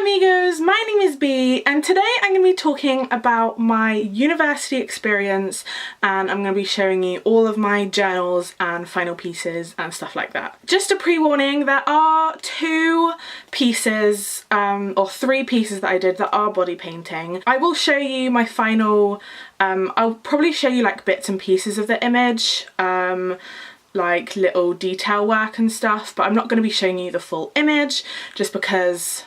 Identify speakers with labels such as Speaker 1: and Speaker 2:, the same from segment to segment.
Speaker 1: amigos, my name is Bea and today I'm going to be talking about my university experience and I'm going to be showing you all of my journals and final pieces and stuff like that. Just a pre-warning, there are two pieces or three pieces that I did that are body painting. I will show you my final, I'll probably show you like bits and pieces of the image, like little detail work and stuff, but I'm not going to be showing you the full image just because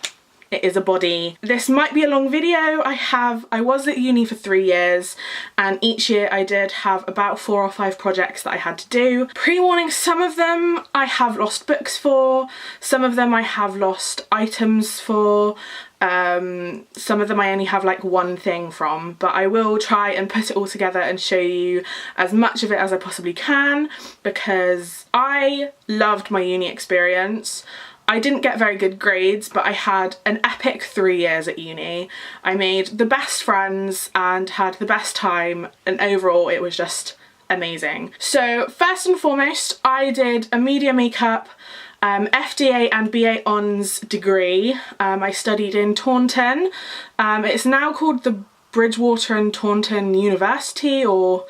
Speaker 1: it is a body. This might be a long video. I was at uni for 3 years and each year I did have about 4 or 5 projects that I had to do. Pre-warning, some of them I have lost books for, some of them I have lost items for, some of them I only have like one thing from, but I will try and put it all together and show you as much of it as I possibly can because I loved my uni experience. I didn't get very good grades, but I had an epic 3 years at uni. I made the best friends and had the best time, and overall it was just amazing. So first and foremost, I did a media makeup FDA and BA Hons degree. I studied in Taunton. It's now called the Bridgewater and Taunton University or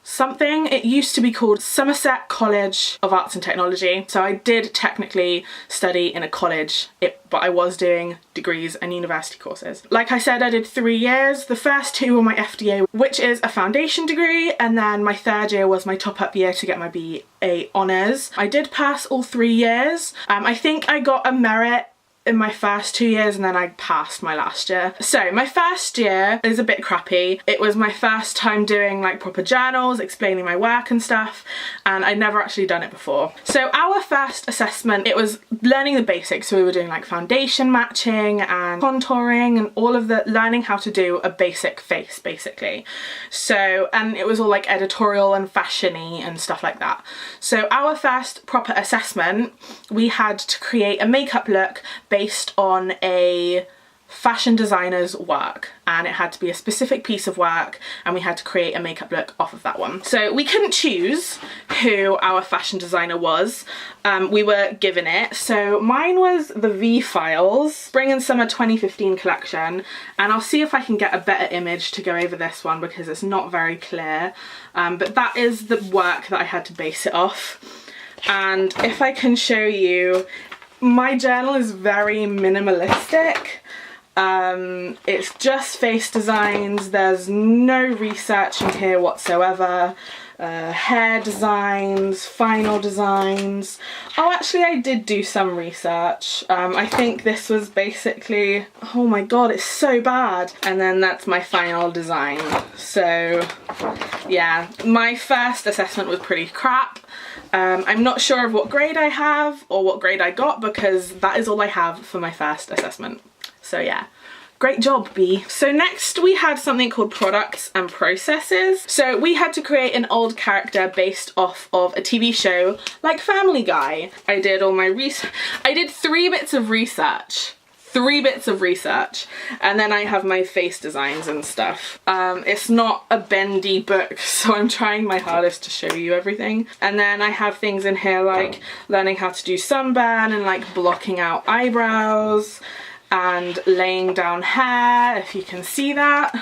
Speaker 1: something. It used to be called Somerset College of Arts and Technology. So I did technically study in a college, but I was doing degrees and university courses. Like I said, I did 3 years. The first 2 were my FDA, which is a foundation degree, and then my 3rd year was my top-up year to get my BA honours. I did pass all 3 years. I think I got a merit in my first 2 years and then I passed my last year. So my first year is a bit crappy. It was my first time doing like proper journals, explaining my work and stuff, and I'd never actually done it before. So our first assessment, it was learning the basics. So we were doing like foundation matching and contouring and all of the learning how to do a basic face basically. So, and it was all like editorial and fashion-y and stuff like that. So our first proper assessment, we had to create a makeup look based on a fashion designer's work, and it had to be a specific piece of work and we had to create a makeup look off of that one. So we couldn't choose who our fashion designer was, we were given it. So mine was the V Files Spring and Summer 2015 collection, and I'll see if I can get a better image to go over this one because it's not very clear, but that is the work that I had to base it off. And if I can show you, my journal is very minimalistic. It's just face designs, there's no research in here whatsoever. Hair designs, final designs. Oh, actually I did do some research. I think this was basically, oh my god, it's so bad. And then that's my final design. So yeah, my first assessment was pretty crap. I'm not sure of what grade I have or what grade I got because that is all I have for my first assessment. So yeah. Great job, Bea. So next we had something called products and processes. So we had to create an old character based off of a TV show like Family Guy. I did all my research. I did 3 bits of research. 3 bits of research, and then I have my face designs and stuff. It's not a bendy book, so I'm trying my hardest to show you everything. And then I have things in here like learning how to do sunburn and like blocking out eyebrows and laying down hair, if you can see that.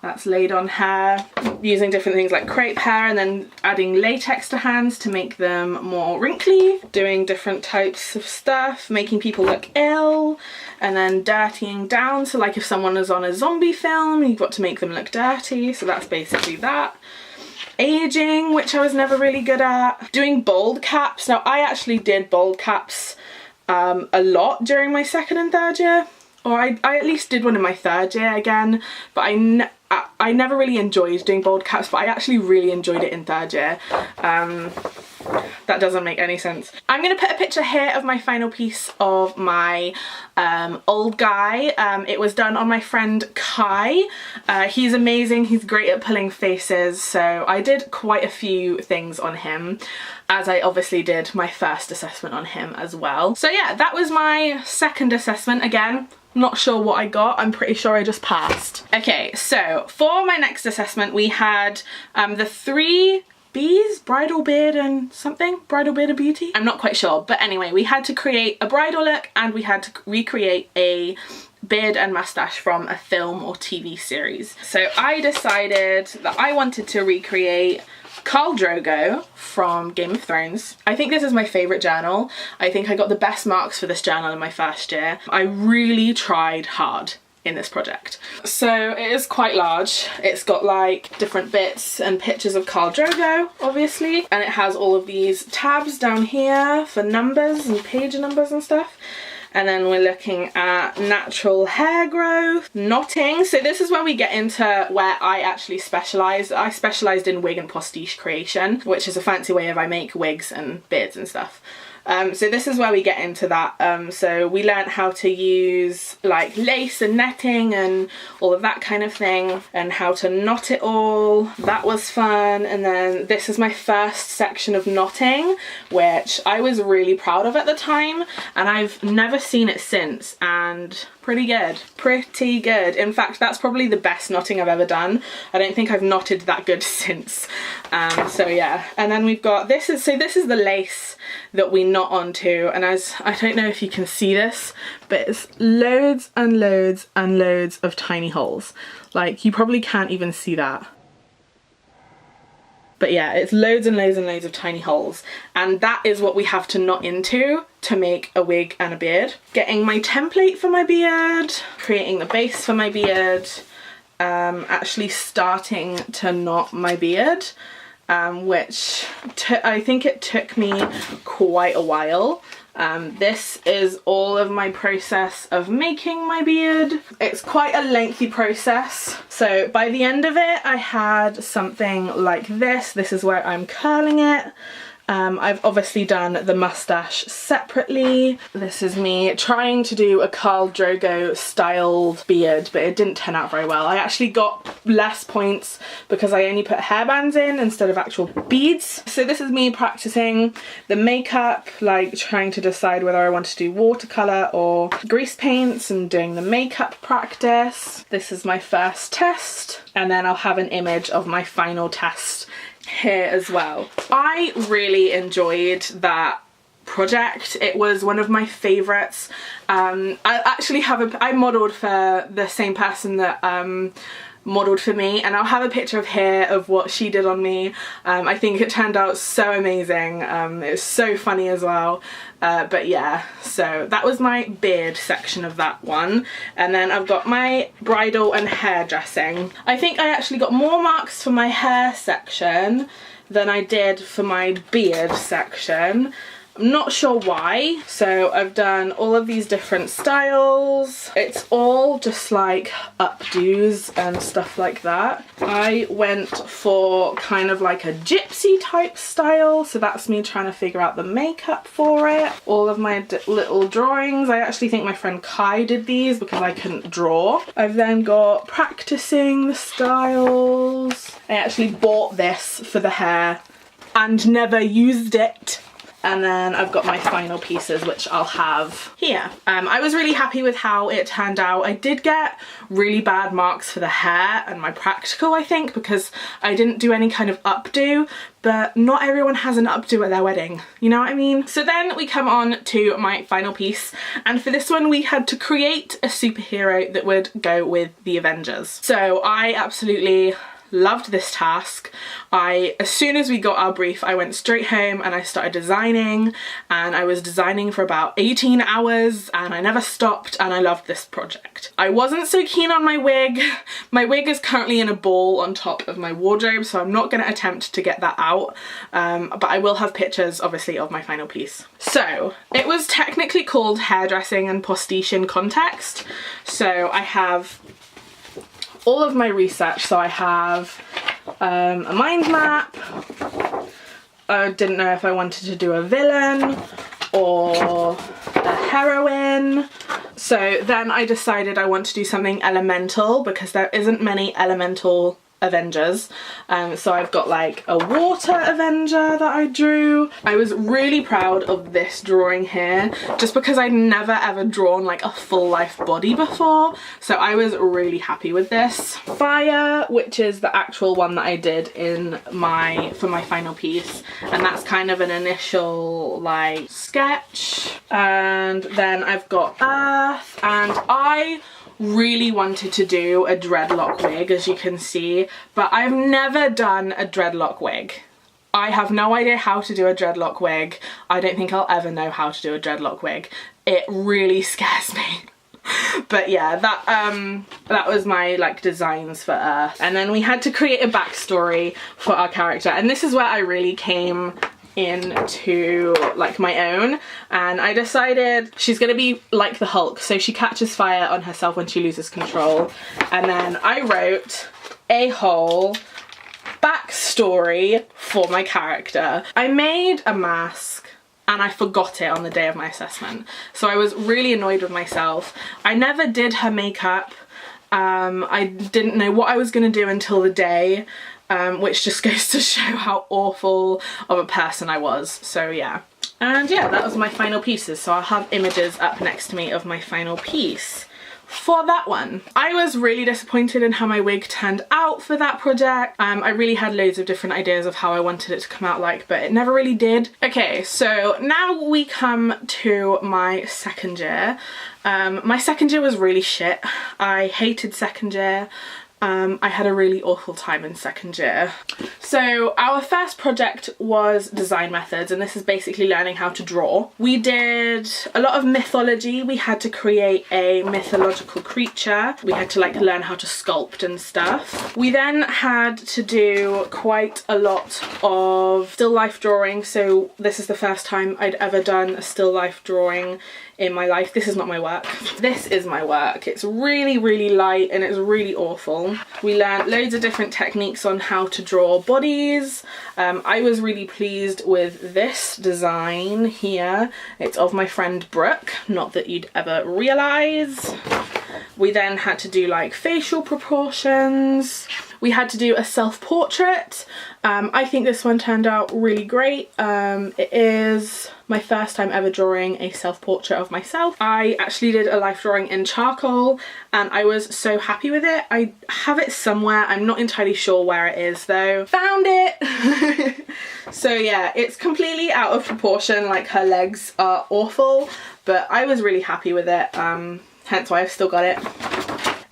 Speaker 1: That's laid on hair, using different things like crepe hair and then adding latex to hands to make them more wrinkly, doing different types of stuff, making people look ill, and then dirtying down. So like if someone is on a zombie film, you've got to make them look dirty. So that's basically that. Aging, which I was never really good at. Doing bold caps. Now I actually did bold caps a lot during my 2nd and 3rd year. Or I at least did one in my 3rd year again, but I never really enjoyed doing bold caps, but I actually really enjoyed it in 3rd year. That doesn't make any sense. I'm going to put a picture here of my final piece of my old guy. It was done on my friend Kai. He's amazing, he's great at pulling faces, so I did quite a few things on him, as I obviously did my first assessment on him as well. So yeah, that was my 2nd assessment. Again, not sure what I got, I'm pretty sure I just passed. Okay, so for my next assessment we had the 3 bees, bridal beard and something, bridal beard and beauty, I'm not quite sure, but anyway, we had to create a bridal look and we had to recreate a beard and mustache from a film or TV series. So I decided that I wanted to recreate Khal Drogo from Game of Thrones. I think this is my favourite journal. I think I got the best marks for this journal in my first year. I really tried hard in this project. So it is quite large. It's got like different bits and pictures of Khal Drogo, obviously, and it has all of these tabs down here for numbers and page numbers and stuff. And then we're looking at natural hair growth, knotting. So this is where we get into where I actually specialised. I specialised in wig and postiche creation, which is a fancy way of I make wigs and beards and stuff. So this is where we get into that. So we learned how to use like lace and netting and all of that kind of thing, and how to knot it all. That was fun. And then this is my first section of knotting, which I was really proud of at the time, and I've never seen it since, and pretty good. Pretty good. In fact, that's probably the best knotting I've ever done. I don't think I've knotted that good since. So yeah. And then we've got this is the lace that we knot onto, and as I don't know if you can see this, but it's loads and loads and loads of tiny holes. Like, you probably can't even see that. But yeah, it's loads and loads and loads of tiny holes, and that is what we have to knot into to make a wig and a beard. Getting my template for my beard, creating the base for my beard, actually starting to knot my beard, which I think it took me quite a while. This is all of my process of making my beard. It's quite a lengthy process. So by the end of it, I had something like this. This is where I'm curling it. I've obviously done the mustache separately. This is me trying to do a Khal Drogo styled beard, but it didn't turn out very well. I actually got less points because I only put hairbands in instead of actual beads. So this is me practicing the makeup, like trying to decide whether I want to do watercolour or grease paints, and doing the makeup practice. This is my first test, and then I'll have an image of my final test here as well. I really enjoyed that project. It was one of my favourites. I actually I modelled for the same person that modelled for me, and I'll have a picture of here of what she did on me. I think it turned out so amazing. It was so funny as well. But yeah, so that was my beard section of that one. And then I've got my bridal and hairdressing. I think I actually got more marks for my hair section than I did for my beard section. I'm not sure why. So I've done all of these different styles. It's all just like updos and stuff like that. I went for kind of like a gypsy type style, so that's me trying to figure out the makeup for it. All of my little drawings, I actually think my friend Kai did these because I couldn't draw. I've then got practicing the styles. I actually bought this for the hair and never used it. And then I've got my final pieces, which I'll have here. I was really happy with how it turned out. I did get really bad marks for the hair and my practical, I think, because I didn't do any kind of updo, but not everyone has an updo at their wedding, you know what I mean? So then we come on to my final piece, and for this one we had to create a superhero that would go with the Avengers. So I absolutely loved this task. As soon as we got our brief, I went straight home and I started designing, and I was designing for about 18 hours and I never stopped, and I loved this project. I wasn't so keen on my wig. My wig is currently in a ball on top of my wardrobe, so I'm not going to attempt to get that out, but I will have pictures obviously of my final piece. So it was technically called hairdressing and postiche in context. So I have all of my research. So I have a mind map. I didn't know if I wanted to do a villain or a heroine. So then I decided I want to do something elemental because there isn't many elemental Avengers. So I've got like a water Avenger that I drew. I was really proud of this drawing here just because I'd never ever drawn like a full life body before, so I was really happy with this. Fire, which is the actual one that I did in for my final piece, and that's kind of an initial like sketch. And then I've got Earth, and I really wanted to do a dreadlock wig, as you can see, but I've never done a dreadlock wig. I have no idea how to do a dreadlock wig. I don't think I'll ever know how to do a dreadlock wig. It really scares me. But yeah, that was my like designs for Earth. And then we had to create a backstory for our character, and this is where I really came into like my own, and I decided she's gonna be like the Hulk, so she catches fire on herself when she loses control. And then I wrote a whole backstory for my character. I made a mask and I forgot it on the day of my assessment, so I was really annoyed with myself. I never did her makeup. I didn't know what I was gonna do until the day, which just goes to show how awful of a person I was. So yeah. And yeah, that was my final pieces. So I'll have images up next to me of my final piece for that one. I was really disappointed in how my wig turned out for that project. I really had loads of different ideas of how I wanted it to come out like, but it never really did. Okay, so now we come to my second year. My second year was really shit. I hated second year. I had a really awful time in second year. So our first project was design methods, and this is basically learning how to draw. We did a lot of mythology. We had to create a mythological creature. We had to like learn how to sculpt and stuff. We then had to do quite a lot of still life drawing. So this is the first time I'd ever done a still life drawing in my life. This is not my work. This is my work. It's really, really light and it's really awful. We learned loads of different techniques on how to draw bodies. I was really pleased with this design here. It's of my friend Brooke, not that you'd ever realise. We then had to do like facial proportions. We had to do a self-portrait. I think this one turned out really great. It is my first time ever drawing a self-portrait of myself. I actually did a life drawing in charcoal and I was so happy with it. I have it somewhere, I'm not entirely sure where it is though. Found it! So yeah, it's completely out of proportion, like her legs are awful, but I was really happy with it, hence why I've still got it.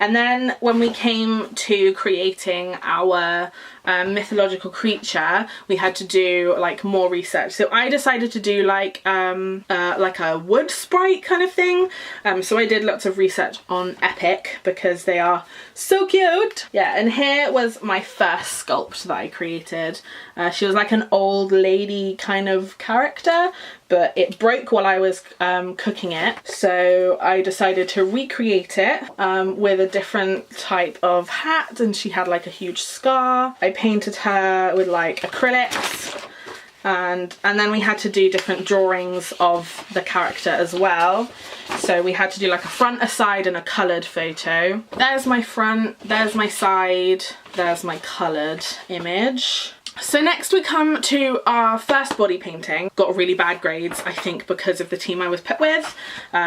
Speaker 1: And then when we came to creating our mythological creature, we had to do like more research. So I decided to do like a wood sprite kind of thing. So I did lots of research on Epic because they are so cute. Yeah, and here was my first sculpt that I created. She was like an old lady kind of character, but it broke while I was cooking it. So I decided to recreate it with a different type of hat, and she had like a huge scar. I painted her with like acrylics, and then we had to do different drawings of the character as well. So we had to do like a front, a side, and a coloured photo. There's my front, there's my side, there's my coloured image. So next we come to our first body painting. Got really bad grades, I think, because of the team I was put with.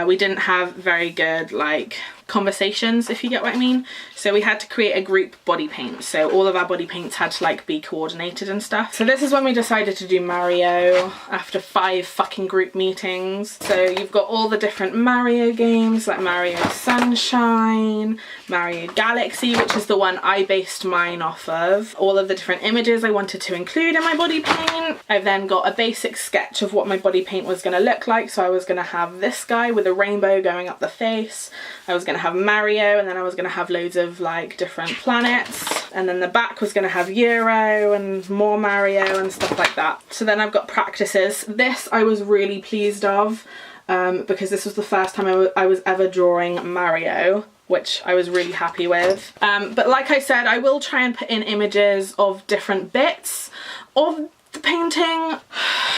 Speaker 1: We didn't have very good like conversations, if you get what I mean. So we had to create a group body paint. So all of our body paints had to like be coordinated and stuff. So this is when we decided to do Mario after 5 fucking group meetings. So you've got all the different Mario games, like Mario Sunshine, Mario Galaxy, which is the one I based mine off of. All of the different images I wanted to include in my body paint. I've then got a basic sketch of what my body paint was going to look like. So I was going to have this guy with a rainbow going up the face. I was going to have Mario, and then I was going to have loads of like different planets, and then the back was going to have Euro and more Mario and stuff like that. So then I've got practices. This I was really pleased of because this was the first time I was ever drawing Mario, which I was really happy with. But like I said, I will try and put in images of different bits of the painting.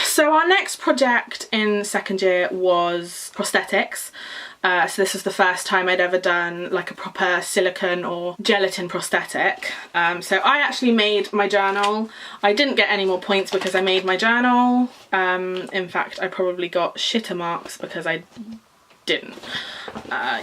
Speaker 1: So our next project in second year was prosthetics. So this was the first time I'd ever done like a proper silicone or gelatin prosthetic. So I actually made my journal. I didn't get any more points because I made my journal. In fact, I probably got shitter marks because I didn't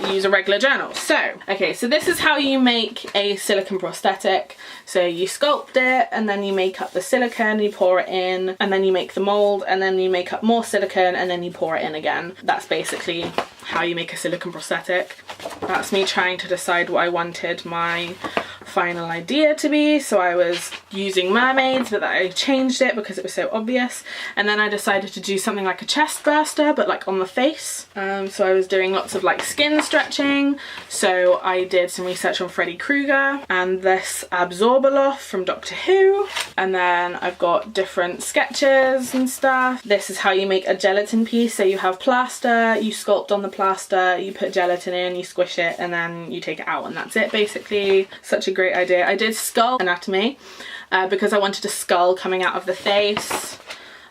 Speaker 1: use a regular journal. So, okay, so this is how you make a silicone prosthetic. So you sculpt it, and then you make up the silicone, you pour it in, and then you make the mold, and then you make up more silicone, and then you pour it in again. That's basically how you make a silicone prosthetic. That's me trying to decide what I wanted my final idea to be. So I was using mermaids, but I changed it because it was so obvious. And then I decided to do something like a chest burster, but like on the face. So I was doing lots of like skin stretching. So I did some research on Freddy Krueger and this Absorbaloff from Doctor Who. And then I've got different sketches and stuff. This is how you make a gelatin piece. So you have plaster, you sculpt on the plaster, you put gelatin in, you squish it, and then you take it out, and that's it basically. Such a great idea. I did skull anatomy because I wanted a skull coming out of the face.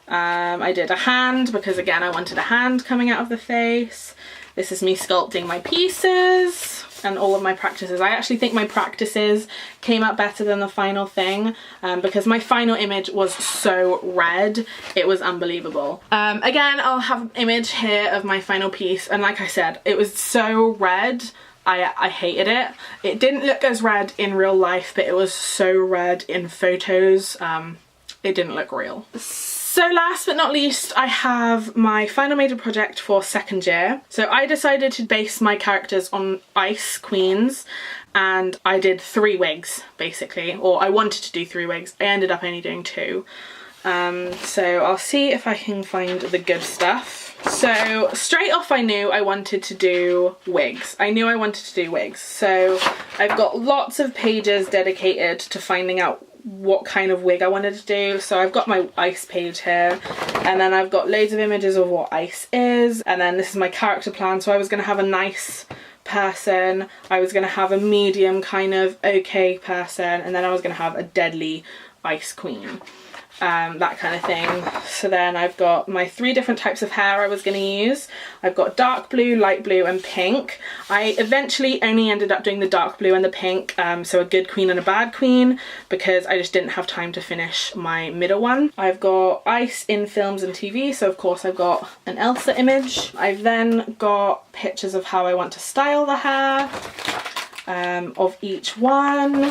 Speaker 1: I did a hand because again I wanted a hand coming out of the face. This is me sculpting my pieces and all of my practices. I actually think my practices came out better than the final thing because my final image was so red, it was unbelievable. Again, I'll have an image here of my final piece, and like I said, it was so red. I hated it. It didn't look as red in real life, but it was so red in photos. It didn't look real. So last but not least, I have my final major project for second year. So I decided to base my characters on ice queens, and I did 3 wigs basically, or I wanted to do 3 wigs. I ended up only doing 2. So I'll see if I can find the good stuff. So straight off I knew I wanted to do wigs. I knew I wanted to do wigs. So I've got lots of pages dedicated to finding out what kind of wig I wanted to do. So I've got my ice page here, and then I've got loads of images of what ice is, and then this is my character plan. So I was going to have a nice person, I was going to have a medium kind of okay person, and then I was going to have a deadly ice queen. That kind of thing. So then I've got my 3 different types of hair I was going to use. I've got dark blue, light blue and pink. I eventually only ended up doing the dark blue and the pink, so a good queen and a bad queen, because I just didn't have time to finish my middle one. I've got ice in films and TV, so of course I've got an Elsa image. I've then got pictures of how I want to style the hair, of each one,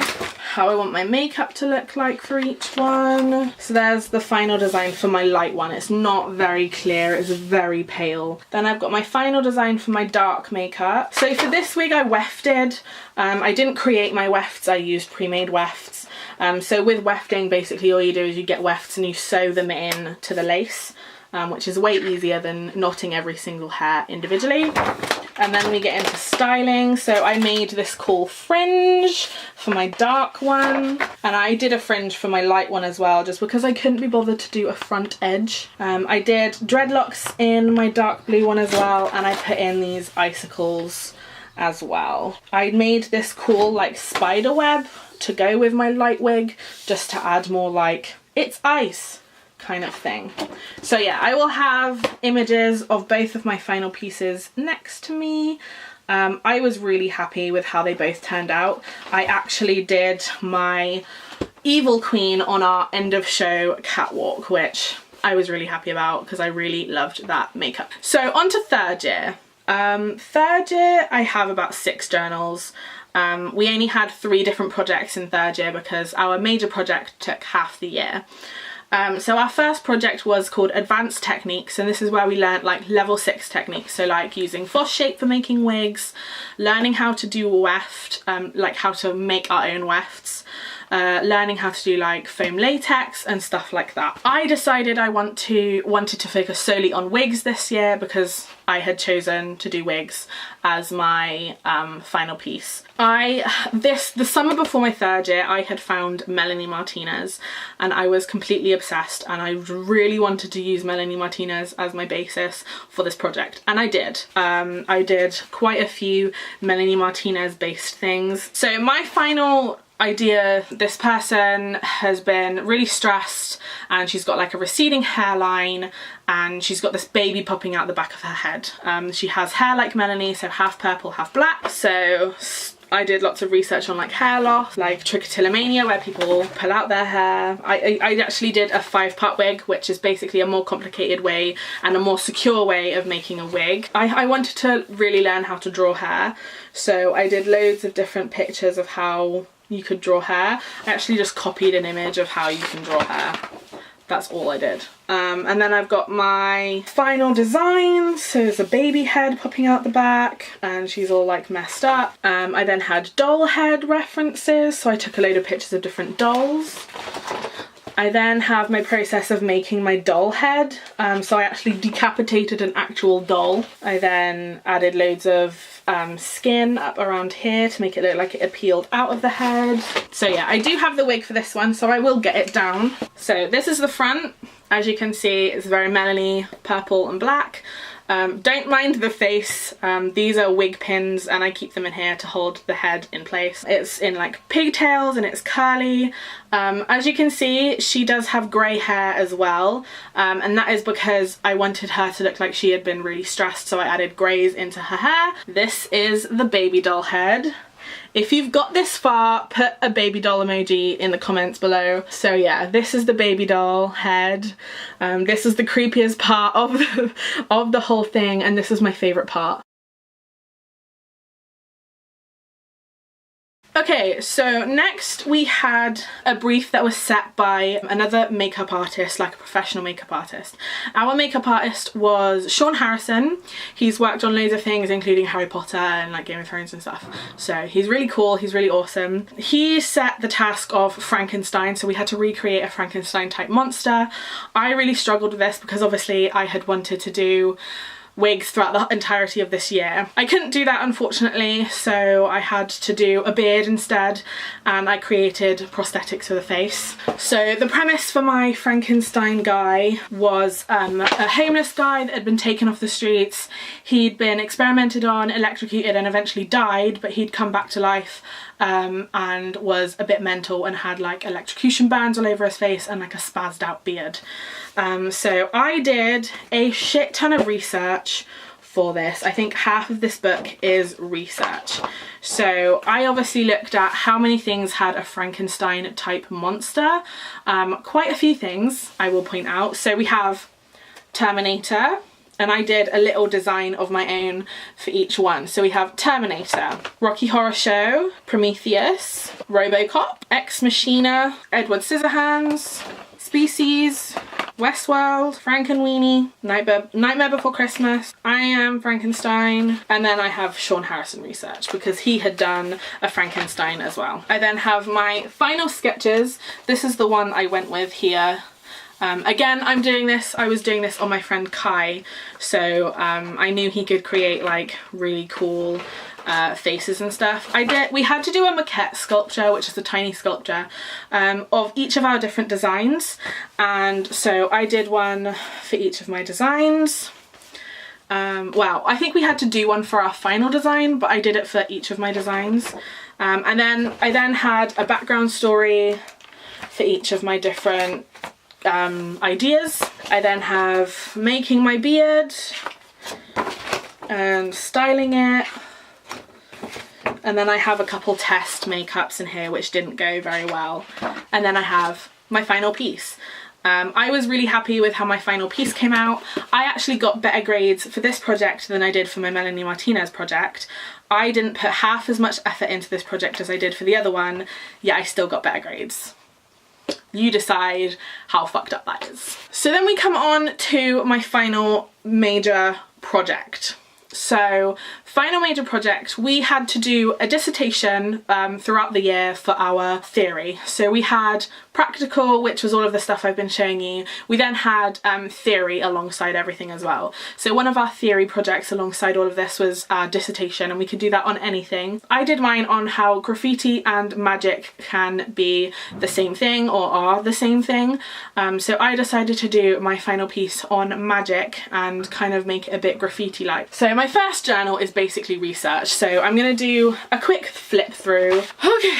Speaker 1: how I want my makeup to look like for each one. So there's the final design for my light one. It's not very clear, it's very pale. Then I've got my final design for my dark makeup. So for this wig I wefted. I didn't create my wefts, I used pre-made wefts. So with wefting, basically all you do is you get wefts and you sew them in to the lace, which is way easier than knotting every single hair individually. And then we get into styling. So I made this cool fringe for my dark one, and I did a fringe for my light one as well, just because I couldn't be bothered to do a front edge. I did dreadlocks in my dark blue one as well, and I put in these icicles as well. I made this cool like spider web to go with my light wig, just to add more like, it's ice kind of thing. So yeah, I will have images of both of my final pieces next to me. I was really happy with how they both turned out. I actually did my evil queen on our end of show catwalk, which I was really happy about because I really loved that makeup. So on to third year. Third year I have about 6 journals. We only had 3 different projects in third year because our major project took half the year. So our first project was called Advanced Techniques, and this is where we learnt like level 6 techniques, so like using Foss shape for making wigs, learning how to do a weft, like how to make our own wefts, learning how to do like foam latex and stuff like that. I decided I wanted to focus solely on wigs this year because I had chosen to do wigs as my final piece. The summer before my third year, I had found Melanie Martinez and I was completely obsessed, and I really wanted to use Melanie Martinez as my basis for this project, and I did. I did quite a few Melanie Martinez based things. So my final idea. This person has been really stressed and she's got like a receding hairline and she's got this baby popping out the back of her head. She has hair like Melanie, so half purple, half black. So I did lots of research on like hair loss, like trichotillomania, where people pull out their hair. I actually did a 5-part wig, which is basically a more complicated way and a more secure way of making a wig. I wanted to really learn how to draw hair, so I did loads of different pictures of how you could draw hair. I actually just copied an image of how you can draw hair. That's all I did. And then I've got my final design. So there's a baby head popping out the back and she's all like messed up. I then had doll head references. So I took a load of pictures of different dolls. I then have my process of making my doll head. So I actually decapitated an actual doll. I then added loads of skin up around here to make it look like it had peeled out of the head. So yeah, I do have the wig for this one, so I will get it down. So this is the front. As you can see, it's very Melanie, purple and black. Don't mind the face. These are wig pins and I keep them in here to hold the head in place. It's in like pigtails and it's curly. As you can see, she does have grey hair as well, and that is because I wanted her to look like she had been really stressed, so I added greys into her hair. This is the baby doll head. If you've got this far, put a baby doll emoji in the comments below. So yeah, this is the baby doll head. This is the creepiest part of the whole thing, and this is my favourite part. Okay, so next we had a brief that was set by another makeup artist, like a professional makeup artist. Our makeup artist was Sean Harrison. He's worked on loads of things, including Harry Potter and like Game of Thrones and stuff. So he's really cool, he's really awesome. He set the task of Frankenstein, so we had to recreate a Frankenstein type monster. I really struggled with this because obviously I had wanted to do wigs throughout the entirety of this year. I couldn't do that unfortunately, so I had to do a beard instead, and I created prosthetics for the face. So the premise for my Frankenstein guy was a homeless guy that had been taken off the streets. He'd been experimented on, electrocuted and eventually died, but he'd come back to life and was a bit mental and had like electrocution burns all over his face and like a spazzed out beard. So I did a shit ton of research for this. I think half of this book is research. So I obviously looked at how many things had a Frankenstein type monster. Quite a few things, I will point out. So we have Terminator, and I did a little design of my own for each one. So we have Terminator, Rocky Horror Show, Prometheus, RoboCop, Ex Machina, Edward Scissorhands, Species, Westworld, Frankenweenie, Nightmare Before Christmas, I Am Frankenstein, and then I have Sean Harrison research because he had done a Frankenstein as well. I then have my final sketches. This is the one I went with here. Again, I was doing this on my friend Kai, so I knew he could create like really cool faces and stuff. We had to do a maquette sculpture, which is a tiny sculpture of each of our different designs, and so I did one for each of my designs. Well, I think we had to do one for our final design, but I did it for each of my designs. And then I had a background story for each of my different ideas. I then have making my beard and styling it, and then I have a couple test makeups in here which didn't go very well, and then I have my final piece. I was really happy with how my final piece came out. I actually got better grades for this project than I did for my Melanie Martinez project. I didn't put half as much effort into this project as I did for the other one, yet I still got better grades. You decide how fucked up that is. So then we come on to my final major project. So final major project, we had to do a dissertation throughout the year for our theory. So we had practical, which was all of the stuff I've been showing you. We then had theory alongside everything as well. So one of our theory projects alongside all of this was our dissertation, and we could do that on anything. I did mine on how graffiti and magic can be the same thing or are the same thing. So I decided to do my final piece on magic and kind of make it a bit graffiti-like. So my first journal is basically research, so I'm gonna do a quick flip through. Okay,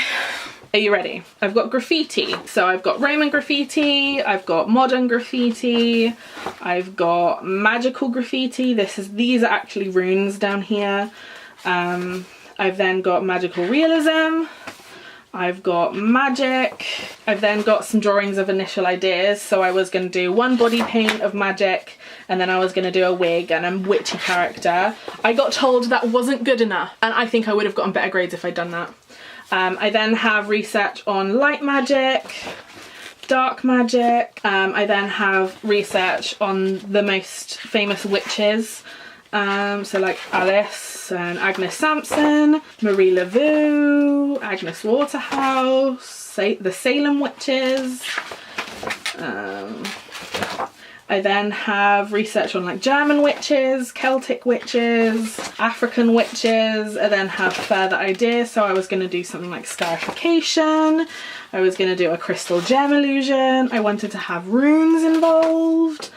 Speaker 1: Are you ready? I've got graffiti. So I've got Roman graffiti, I've got modern graffiti, I've got magical graffiti. These are actually runes down here. I've then got magical realism. I've got magic. I've then got some drawings of initial ideas. So I was going to do one body paint of magic, and then I was going to do a wig and a witchy character. I got told that wasn't good enough, and I think I would have gotten better grades if I'd done that. I then have research on light magic, dark magic. I then have research on the most famous witches. So like Alice and Agnes Sampson, Marie Laveau, Agnes Waterhouse, the Salem witches. I then have research on like German witches, Celtic witches, African witches. I then have further ideas. So I was going to do something like scarification. I was going to do a crystal gem illusion. I wanted to have runes involved.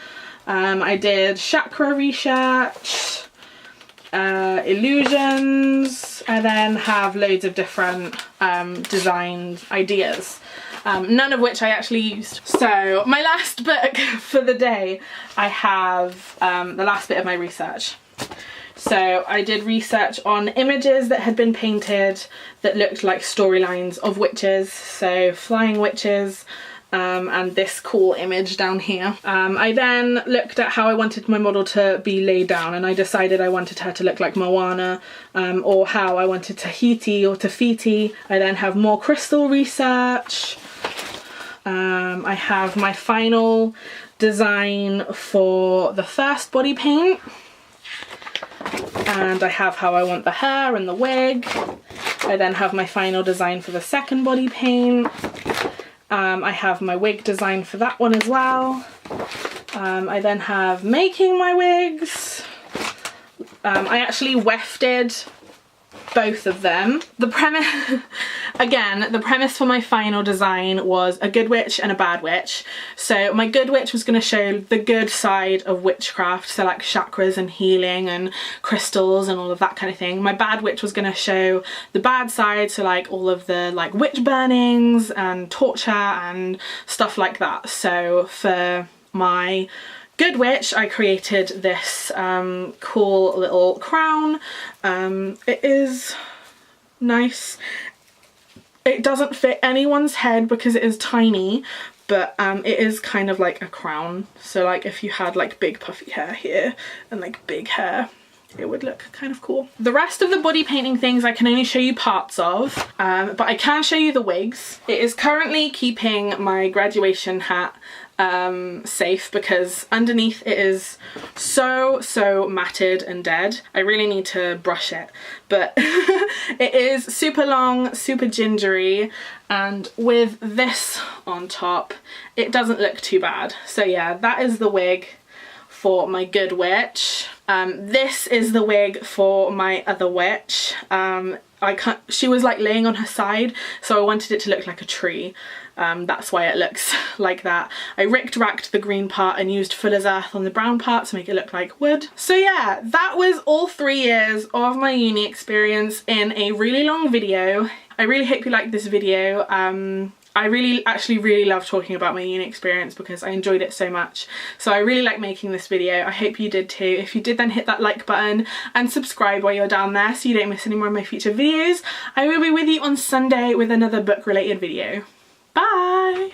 Speaker 1: I did chakra research, illusions. I then have loads of different designed ideas. None of which I actually used. So my last book for the day, I have the last bit of my research. So I did research on images that had been painted that looked like storylines of witches, so flying witches, and this cool image down here. I then looked at how I wanted my model to be laid down, and I decided I wanted her to look like Moana, or how I wanted Tahiti or Tafiti. I then have more crystal research. I have my final design for the first body paint, and I have how I want the hair and the wig. I then have my final design for the second body paint. I have my wig design for that one as well. I then have making my wigs. I actually wefted both of them. The premise, again, the premise for my final design was a good witch and a bad witch. So my good witch was going to show the good side of witchcraft, so like chakras and healing and crystals and all of that kind of thing. My bad witch was going to show the bad side, so like all of the like witch burnings and torture and stuff like that. So for my good witch, I created this cool little crown. It is nice. It doesn't fit anyone's head because it is tiny, but it is kind of like a crown. So like if you had like big puffy hair here and like big hair, it would look kind of cool. The rest of the body painting things I can only show you parts of, but I can show you the wigs. It is currently keeping my graduation hat safe because underneath it is so matted and dead. I really need to brush it, but it is super long, super gingery, and with this on top it doesn't look too bad. So yeah, that is the wig for my good witch. This is the wig for my other witch. She was like laying on her side, so I wanted it to look like a tree. That's why it looks like that. I racked the green part and used Fuller's Earth on the brown part to make it look like wood. So yeah, that was all 3 years of my uni experience in a really long video. I really hope you liked this video. I actually really love talking about my uni experience because I enjoyed it so much. So I really like making this video. I hope you did too. If you did, then hit that like button and subscribe while you're down there so you don't miss any more of my future videos. I will be with you on Sunday with another book related video. Bye!